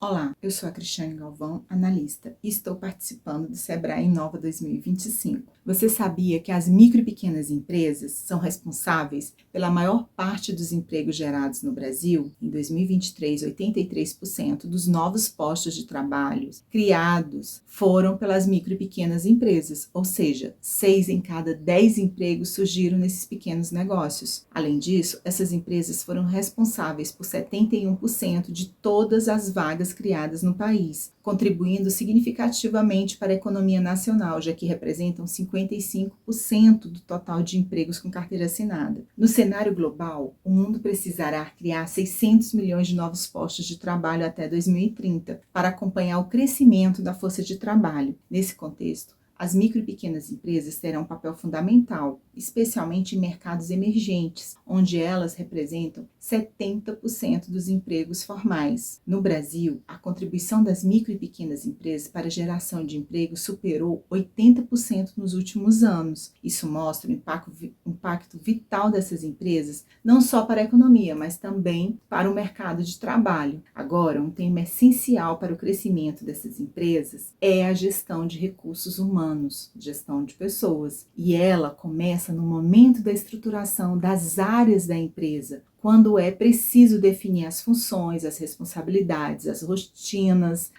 Olá, eu sou a Cristiane Galvão, analista, e estou participando do Sebrae Inova 2025. Você sabia que as micro e pequenas empresas são responsáveis pela maior parte dos empregos gerados no Brasil? Em 2023, 83% dos novos postos de trabalho criados foram pelas micro e pequenas empresas, ou seja, 6 em cada 10 empregos surgiram nesses pequenos negócios. Além disso, essas empresas foram responsáveis por 71% de todas as vagas criadas no país, contribuindo significativamente para a economia nacional, já que representam 55% do total de empregos com carteira assinada. No cenário global, o mundo precisará criar 600 milhões de novos postos de trabalho até 2030 para acompanhar o crescimento da força de trabalho. Nesse contexto, as micro e pequenas empresas terão um papel fundamental, especialmente em mercados emergentes, onde elas representam 70% dos empregos formais. No Brasil, a contribuição das micro e pequenas empresas para a geração de emprego superou 80% nos últimos anos. Isso mostra o impacto vital dessas empresas, não só para a economia, mas também para o mercado de trabalho. Agora, um tema essencial para o crescimento dessas empresas é a gestão de recursos humanos, gestão de pessoas, e ela começa no momento da estruturação das áreas da empresa, quando é preciso definir as funções, as responsabilidades, as rotinas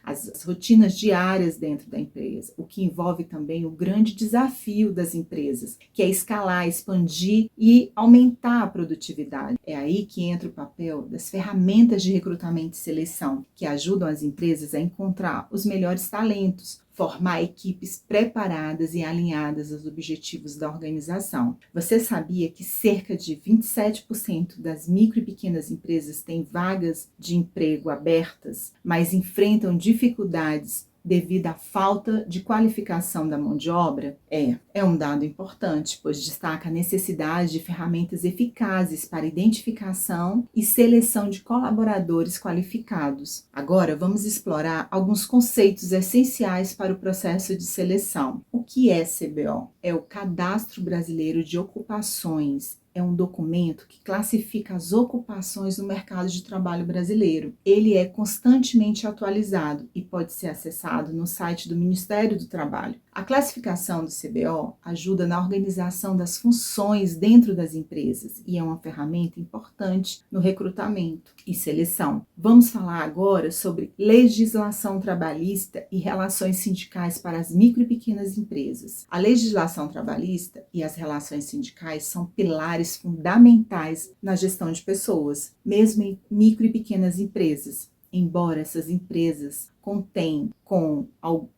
diárias dentro da empresa, o que envolve também o grande desafio das empresas, que é escalar, expandir e aumentar a produtividade. É aí que entra o papel das ferramentas de recrutamento e seleção, que ajudam as empresas a encontrar os melhores talentos, formar equipes preparadas e alinhadas aos objetivos da organização. Você sabia que cerca de 27% das micro e pequenas empresas têm vagas de emprego abertas, mas enfrentam dificuldades devido à falta de qualificação da mão de obra? É um dado importante, pois destaca a necessidade de ferramentas eficazes para identificação e seleção de colaboradores qualificados. Agora, vamos explorar alguns conceitos essenciais para o processo de seleção. O que é CBO? É o Cadastro Brasileiro de Ocupações. É um documento que classifica as ocupações no mercado de trabalho brasileiro. Ele é constantemente atualizado e pode ser acessado no site do Ministério do Trabalho. A classificação do CBO ajuda na organização das funções dentro das empresas e é uma ferramenta importante no recrutamento e seleção. Vamos falar agora sobre legislação trabalhista e relações sindicais para as micro e pequenas empresas. A legislação trabalhista e as relações sindicais são pilares fundamentais na gestão de pessoas, mesmo em micro e pequenas empresas. Embora essas empresas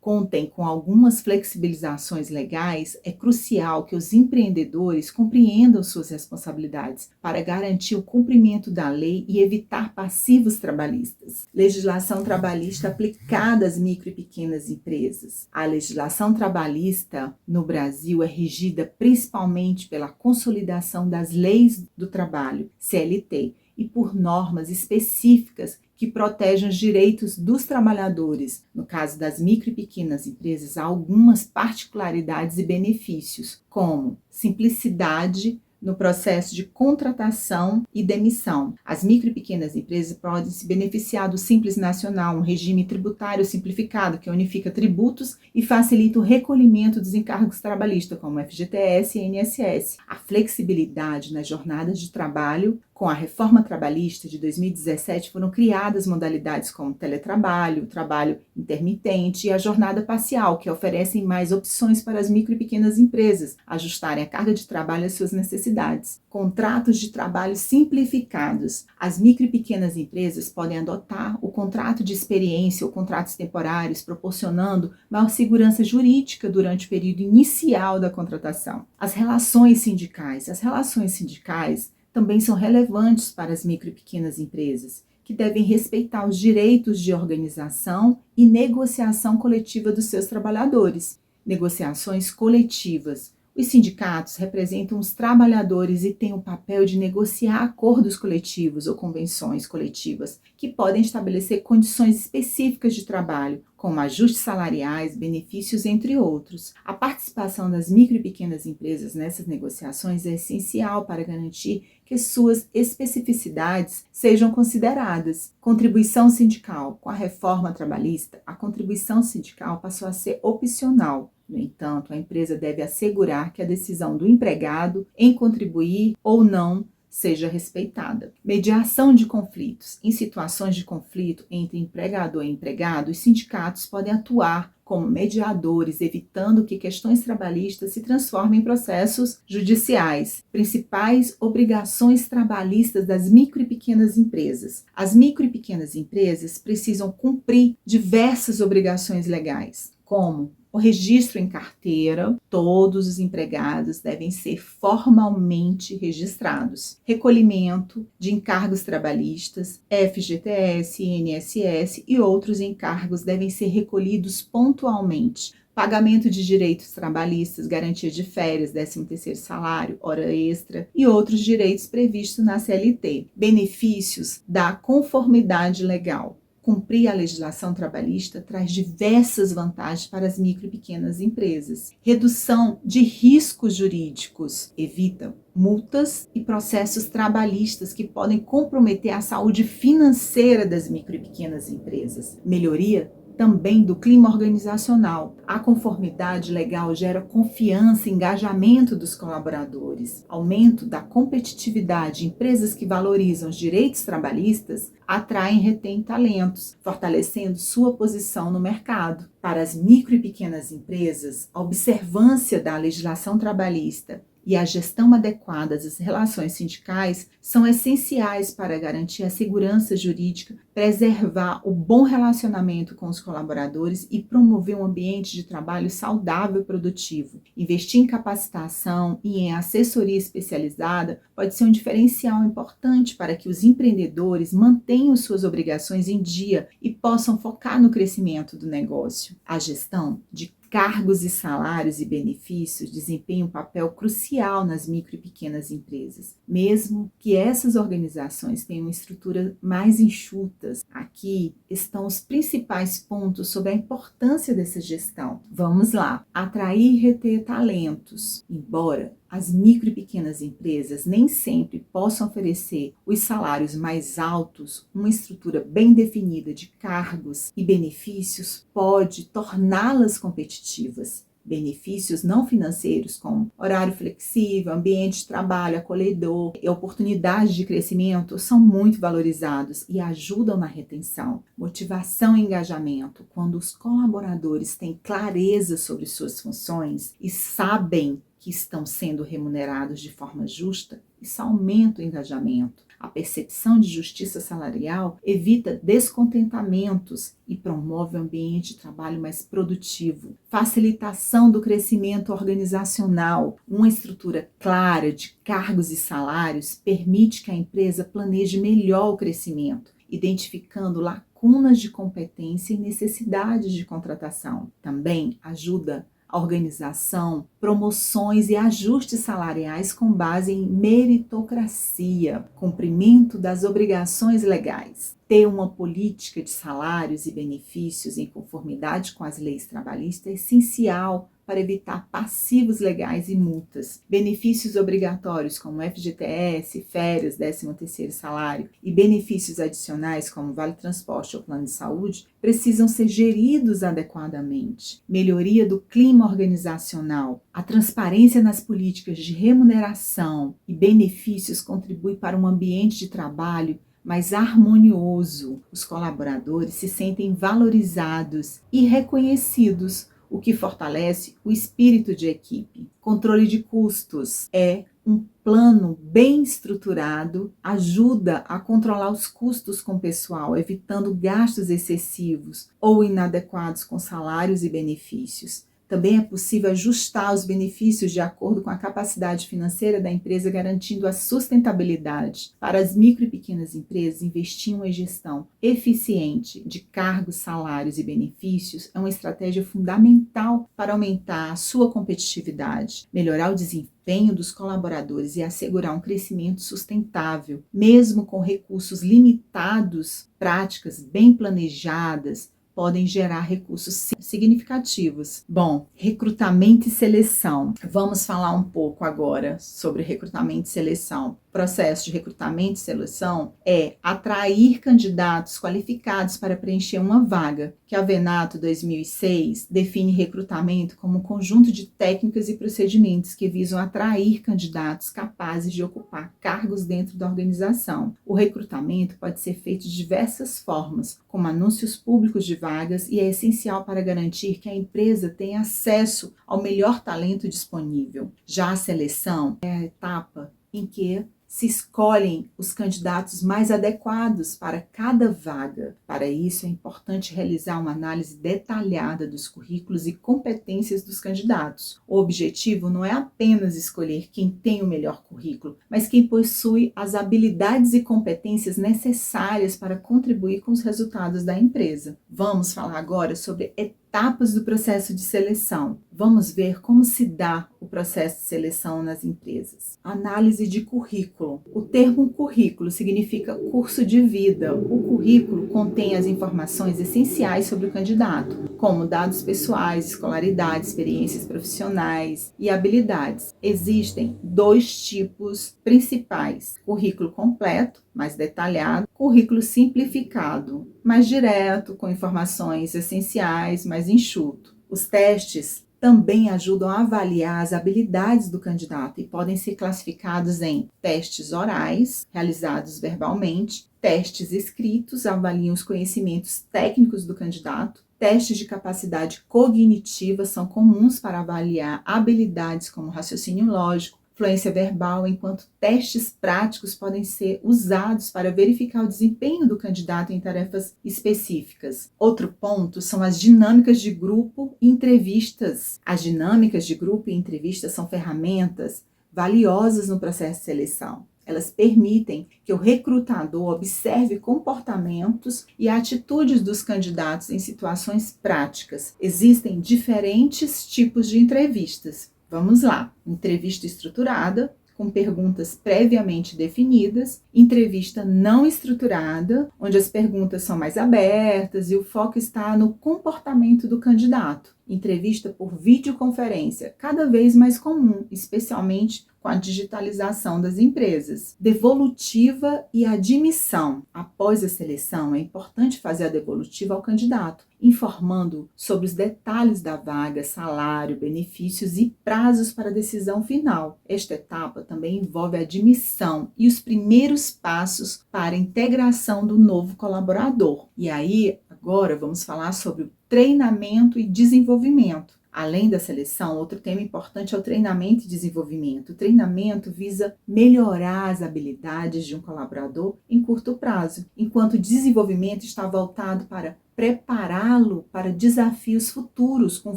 contem com algumas flexibilizações legais, é crucial que os empreendedores compreendam suas responsabilidades para garantir o cumprimento da lei e evitar passivos trabalhistas. Legislação trabalhista aplicada às micro e pequenas empresas. A legislação trabalhista no Brasil é regida principalmente pela consolidação das leis do trabalho, CLT, e por normas específicas que protegem os direitos dos trabalhadores. No caso das micro e pequenas empresas, há algumas particularidades e benefícios, como simplicidade no processo de contratação e demissão. As micro e pequenas empresas podem se beneficiar do Simples Nacional, um regime tributário simplificado que unifica tributos e facilita o recolhimento dos encargos trabalhistas, como FGTS e INSS. A flexibilidade nas jornadas de trabalho. Com a reforma trabalhista de 2017, foram criadas modalidades como teletrabalho, trabalho intermitente e a jornada parcial, que oferecem mais opções para as micro e pequenas empresas ajustarem a carga de trabalho às suas necessidades. Contratos de trabalho simplificados. As micro e pequenas empresas podem adotar o contrato de experiência ou contratos temporários, proporcionando maior segurança jurídica durante o período inicial da contratação. As relações sindicais. As relações sindicais também são relevantes para as micro e pequenas empresas, que devem respeitar os direitos de organização e negociação coletiva dos seus trabalhadores. Negociações coletivas. Os sindicatos representam os trabalhadores e têm o papel de negociar acordos coletivos ou convenções coletivas que podem estabelecer condições específicas de trabalho, como ajustes salariais, benefícios, entre outros. A participação das micro e pequenas empresas nessas negociações é essencial para garantir que que suas especificidades sejam consideradas. Contribuição sindical. Com a reforma trabalhista, a contribuição sindical passou a ser opcional. No entanto, a empresa deve assegurar que a decisão do empregado em contribuir ou não seja respeitada. Mediação de conflitos. Em situações de conflito entre empregador e empregado, os sindicatos podem atuar como mediadores, evitando que questões trabalhistas se transformem em processos judiciais. Principais obrigações trabalhistas das micro e pequenas empresas. As micro e pequenas empresas precisam cumprir diversas obrigações legais, como o registro em carteira. Todos os empregados devem ser formalmente registrados. Recolhimento de encargos trabalhistas, FGTS, INSS e outros encargos devem ser recolhidos pontualmente. Pagamento de direitos trabalhistas, garantia de férias, 13º salário, hora extra e outros direitos previstos na CLT. Benefícios da conformidade legal. Cumprir a legislação trabalhista traz diversas vantagens para as micro e pequenas empresas. Redução de riscos jurídicos, evita multas e processos trabalhistas que podem comprometer a saúde financeira das micro e pequenas empresas. Melhoria também do clima organizacional. A conformidade legal gera confiança e engajamento dos colaboradores. Aumento da competitividade. Empresas que valorizam os direitos trabalhistas atraem e retêm talentos, fortalecendo sua posição no mercado. Para as micro e pequenas empresas, a observância da legislação trabalhista e a gestão adequada das relações sindicais são essenciais para garantir a segurança jurídica, preservar o bom relacionamento com os colaboradores e promover um ambiente de trabalho saudável e produtivo. Investir em capacitação e em assessoria especializada pode ser um diferencial importante para que os empreendedores mantenham suas obrigações em dia e possam focar no crescimento do negócio. A gestão de cargos e salários e benefícios desempenham um papel crucial nas micro e pequenas empresas, mesmo que essas organizações tenham estruturas mais enxutas. Aqui estão os principais pontos sobre a importância dessa gestão. Vamos lá. Atrair e reter talentos. Embora as micro e pequenas empresas nem sempre possam oferecer os salários mais altos, uma estrutura bem definida de cargos e benefícios pode torná-las competitivas. Benefícios não financeiros, como horário flexível, ambiente de trabalho acolhedor e oportunidades de crescimento, são muito valorizados e ajudam na retenção. Motivação e engajamento. Quando os colaboradores têm clareza sobre suas funções e sabem que estão sendo remunerados de forma justa, isso aumenta o engajamento. A percepção de justiça salarial evita descontentamentos e promove um ambiente de trabalho mais produtivo. Facilitação do crescimento organizacional. Uma estrutura clara de cargos e salários permite que a empresa planeje melhor o crescimento, identificando lacunas de competência e necessidades de contratação. Também ajuda a organização, promoções e ajustes salariais com base em meritocracia, cumprimento das obrigações legais. Ter uma política de salários e benefícios em conformidade com as leis trabalhistas é essencial para evitar passivos legais e multas. Benefícios obrigatórios como FGTS, férias, 13º salário e benefícios adicionais como vale transporte ou plano de saúde precisam ser geridos adequadamente. Melhoria do clima organizacional. A transparência nas políticas de remuneração e benefícios contribui para um ambiente de trabalho mais harmonioso. Os colaboradores se sentem valorizados e reconhecidos, o que fortalece o espírito de equipe. Controle de custos é um plano bem estruturado, ajuda a controlar os custos com o pessoal, evitando gastos excessivos ou inadequados com salários e benefícios. Também é possível ajustar os benefícios de acordo com a capacidade financeira da empresa, garantindo a sustentabilidade. Para as micro e pequenas empresas, investir em uma gestão eficiente de cargos, salários e benefícios é uma estratégia fundamental para aumentar a sua competitividade, melhorar o desempenho dos colaboradores e assegurar um crescimento sustentável. Mesmo com recursos limitados, práticas bem planejadas podem gerar recursos significativos. Bom, recrutamento e seleção. Vamos falar um pouco agora sobre recrutamento e seleção. O processo de recrutamento e seleção é atrair candidatos qualificados para preencher uma vaga, que a Venato 2006 define recrutamento como um conjunto de técnicas e procedimentos que visam atrair candidatos capazes de ocupar cargos dentro da organização. O recrutamento pode ser feito de diversas formas, como anúncios públicos de vagas, e é essencial para garantir que a empresa tenha acesso ao melhor talento disponível. Já a seleção é a etapa em que se escolhem os candidatos mais adequados para cada vaga. Para isso, é importante realizar uma análise detalhada dos currículos e competências dos candidatos. O objetivo não é apenas escolher quem tem o melhor currículo, mas quem possui as habilidades e competências necessárias para contribuir com os resultados da empresa. Vamos falar agora sobre etapas do processo de seleção. Vamos ver como se dá o processo de seleção nas empresas. Análise de currículo. O termo currículo significa curso de vida. O currículo contém as informações essenciais sobre o candidato, como dados pessoais, escolaridade, experiências profissionais e habilidades. Existem 2 tipos principais: currículo completo, mais detalhado, currículo simplificado, mais direto, com informações essenciais, mais enxuto. Os testes também ajudam a avaliar as habilidades do candidato e podem ser classificados em testes orais, realizados verbalmente, testes escritos, avaliam os conhecimentos técnicos do candidato, testes de capacidade cognitiva são comuns para avaliar habilidades como raciocínio lógico, fluência verbal, enquanto testes práticos podem ser usados para verificar o desempenho do candidato em tarefas específicas. Outro ponto são as dinâmicas de grupo e entrevistas. As dinâmicas de grupo e entrevistas são ferramentas valiosas no processo de seleção. Elas permitem que o recrutador observe comportamentos e atitudes dos candidatos em situações práticas. Existem diferentes tipos de entrevistas. Vamos lá. Entrevista estruturada, com perguntas previamente definidas. Entrevista não estruturada, onde as perguntas são mais abertas e o foco está no comportamento do candidato. Entrevista por videoconferência, cada vez mais comum, especialmente com a digitalização das empresas. Devolutiva e admissão. Após a seleção, é importante fazer a devolutiva ao candidato, informando sobre os detalhes da vaga, salário, benefícios e prazos para a decisão final. Esta etapa também envolve a admissão e os primeiros passos para a integração do novo colaborador. E aí, agora vamos falar sobre o treinamento e desenvolvimento. Além da seleção, outro tema importante é o treinamento e desenvolvimento. O treinamento visa melhorar as habilidades de um colaborador em curto prazo, enquanto o desenvolvimento está voltado para prepará-lo para desafios futuros, com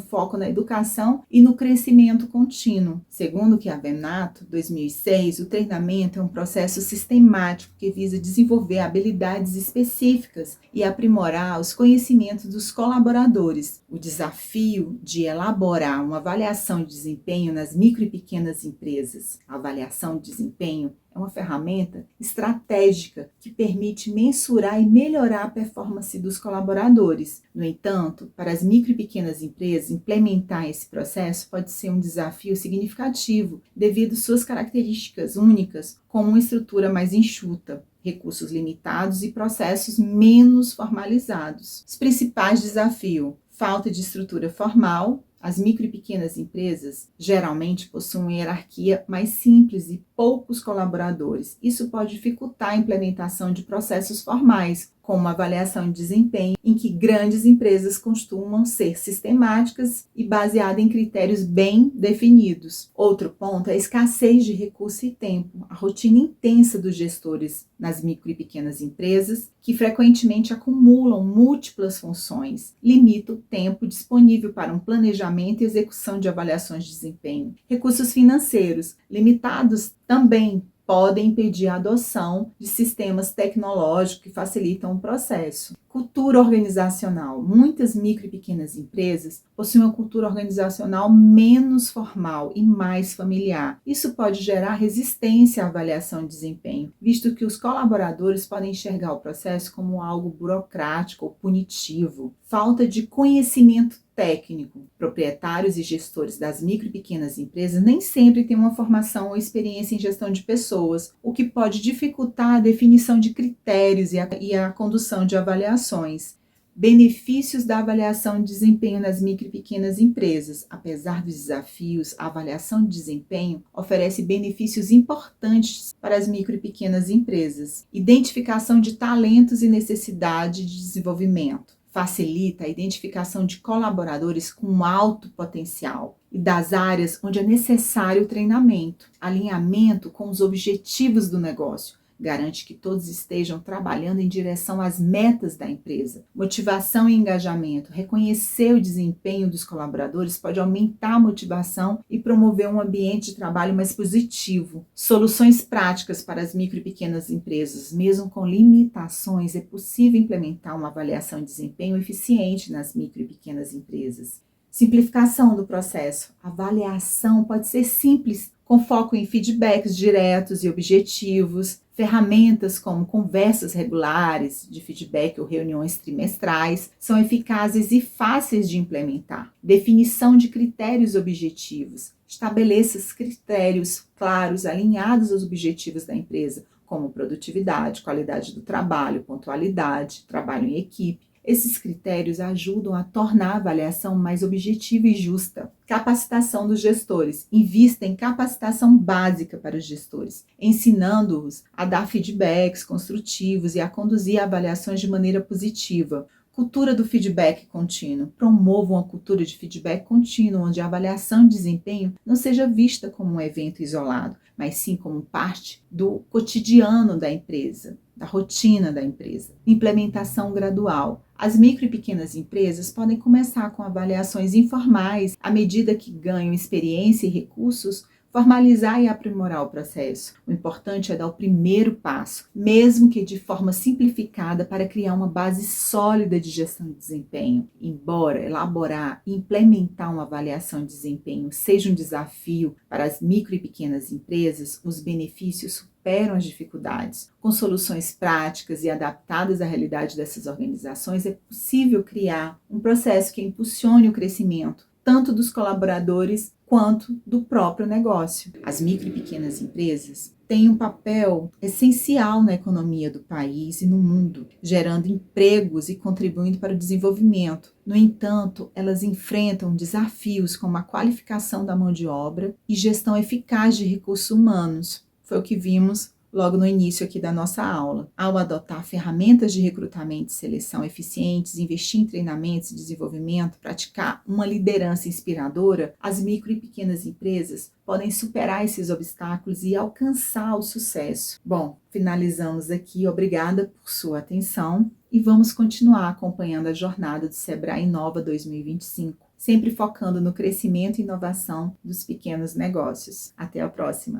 foco na educação e no crescimento contínuo. Segundo que a Venato 2006, o treinamento é um processo sistemático que visa desenvolver habilidades específicas e aprimorar os conhecimentos dos colaboradores. O desafio de elaborar uma avaliação de desempenho nas micro e pequenas empresas. A avaliação de desempenho é uma ferramenta estratégica que permite mensurar e melhorar a performance dos colaboradores. No entanto, para as micro e pequenas empresas, implementar esse processo pode ser um desafio significativo devido às suas características únicas, como uma estrutura mais enxuta, recursos limitados e processos menos formalizados. Os principais desafios: falta de estrutura formal. As micro e pequenas empresas geralmente possuem uma hierarquia mais simples e poucos colaboradores. Isso pode dificultar a implementação de processos formais, como a avaliação de desempenho, em que grandes empresas costumam ser sistemáticas e baseadas em critérios bem definidos. Outro ponto é a escassez de recurso e tempo, a rotina intensa dos gestores nas micro e pequenas empresas, que frequentemente acumulam múltiplas funções, limita o tempo disponível para um planejamento e execução de avaliações de desempenho. Recursos financeiros limitados também podem impedir a adoção de sistemas tecnológicos que facilitam o processo. Cultura organizacional. Muitas micro e pequenas empresas possuem uma cultura organizacional menos formal e mais familiar. Isso pode gerar resistência à avaliação de desempenho, visto que os colaboradores podem enxergar o processo como algo burocrático ou punitivo. Falta de conhecimento técnico. Proprietários e gestores das micro e pequenas empresas nem sempre têm uma formação ou experiência em gestão de pessoas, o que pode dificultar a definição de critérios e a condução de avaliações. Benefícios da avaliação de desempenho nas micro e pequenas empresas. Apesar dos desafios, a avaliação de desempenho oferece benefícios importantes para as micro e pequenas empresas. Identificação de talentos e necessidade de desenvolvimento. Facilita a identificação de colaboradores com alto potencial e das áreas onde é necessário treinamento, alinhamento com os objetivos do negócio. Garante que todos estejam trabalhando em direção às metas da empresa. Motivação e engajamento. Reconhecer o desempenho dos colaboradores pode aumentar a motivação e promover um ambiente de trabalho mais positivo. Soluções práticas para as micro e pequenas empresas. Mesmo com limitações, é possível implementar uma avaliação de desempenho eficiente nas micro e pequenas empresas. Simplificação do processo. A avaliação pode ser simples, com foco em feedbacks diretos e objetivos, ferramentas como conversas regulares de feedback ou reuniões trimestrais são eficazes e fáceis de implementar. Definição de critérios objetivos. Estabeleça critérios claros, alinhados aos objetivos da empresa, como produtividade, qualidade do trabalho, pontualidade, trabalho em equipe. Esses critérios ajudam a tornar a avaliação mais objetiva e justa. Capacitação dos gestores. Invista em capacitação básica para os gestores, ensinando-os a dar feedbacks construtivos e a conduzir avaliações de maneira positiva. Cultura do feedback contínuo. Promova uma cultura de feedback contínuo, onde a avaliação de desempenho não seja vista como um evento isolado, mas sim como parte do cotidiano da empresa, da rotina da empresa. Implementação gradual. As micro e pequenas empresas podem começar com avaliações informais à medida que ganham experiência e recursos, formalizar e aprimorar o processo. O importante é dar o primeiro passo, mesmo que de forma simplificada, para criar uma base sólida de gestão de desempenho. Embora elaborar e implementar uma avaliação de desempenho seja um desafio para as micro e pequenas empresas, os benefícios superam as dificuldades. Com soluções práticas e adaptadas à realidade dessas organizações, é possível criar um processo que impulsione o crescimento, tanto dos colaboradores quanto do próprio negócio. As micro e pequenas empresas têm um papel essencial na economia do país e no mundo, gerando empregos e contribuindo para o desenvolvimento. No entanto, elas enfrentam desafios como a qualificação da mão de obra e gestão eficaz de recursos humanos. Foi o que vimos logo no início aqui da nossa aula. Ao adotar ferramentas de recrutamento e seleção eficientes, investir em treinamentos e desenvolvimento, praticar uma liderança inspiradora, as micro e pequenas empresas podem superar esses obstáculos e alcançar o sucesso. Bom, finalizamos aqui. Obrigada por sua atenção e vamos continuar acompanhando a jornada do Sebrae Inova 2025, sempre focando no crescimento e inovação dos pequenos negócios. Até a próxima!